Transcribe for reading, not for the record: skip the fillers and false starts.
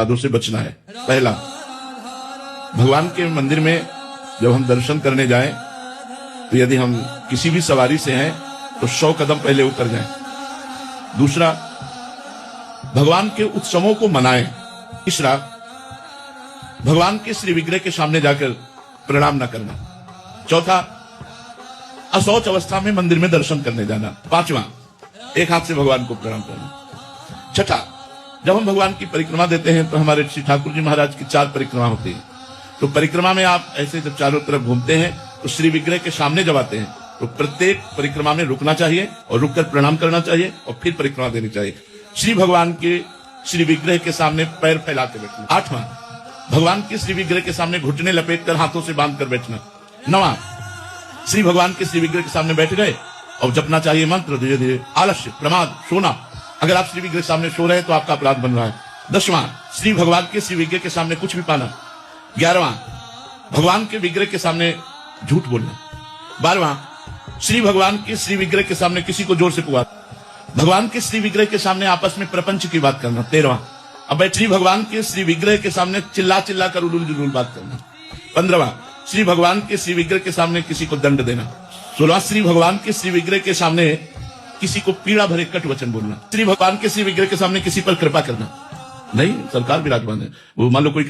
यादों से बचना है। पहला, भगवान के मंदिर में जब हम दर्शन करने जाएं तो यदि हम किसी भी सवारी से हैं तो 100 कदम पहले उतर जाएं। दूसरा, भगवान के उत्सवों को मनाएं। तीसरा, भगवान के श्री विग्रह के सामने जाकर प्रणाम न करना। चौथा, अशौच अवस्था में मंदिर में दर्शन करने जाना। पांचवा, एक हाथ से भगवान को प्रणाम करना। छठा, जब हम भगवान की परिक्रमा देते हैं तो हमारे श्री ठाकुर जी महाराज की 4 परिक्रमा होती है। तो परिक्रमा में आप ऐसे जब चारों तरफ घूमते हैं तो श्री विग्रह के सामने जब आते हैं तो प्रत्येक परिक्रमा में रुकना चाहिए और रुककर प्रणाम करना चाहिए और फिर परिक्रमा देनी चाहिए। श्री भगवान के श्री विग्रह के सामने पैर फैला के बैठना। 8वां, भगवान के श्री विग्रह के सामने घुटने लपेटकर हाथों से बांधकर बैठना। 9वां, श्री भगवान के श्री विग्रह के सामने बैठ गए और जपना चाहिए मंत्र धीरे धीरे। आलस्य, प्रमाद, सोना, अगर आप श्री विग्रह के सामने सो रहे हैं तो आपका अपराध बन रहा है। 10वां, श्री भगवान के श्री विग्रह के सामने कुछ भी पाना। 11वां, भगवान के विग्रह के सामने झूठ बोलना। 12वां, श्री भगवान के श्री विग्रह के सामने किसी को जोर से पुकारना। भगवान के श्री विग्रह के सामने आपस में प्रपंच की बात करना। 13वां, अब श्री भगवान के श्री विग्रह के सामने चिल्ला चिल्ला कर उलूल जुलूल बात करना। 15वां, श्री भगवान के श्री विग्रह के सामने किसी को दंड देना। 16वां, श्री भगवान के श्री विग्रह के सामने किसी को पीड़ा भरे कट वचन बोलना। श्री भगवान के श्री विग्रह के सामने किसी पर कृपा करना। नहीं, सरकार विराजमान है, वो मान लो कोई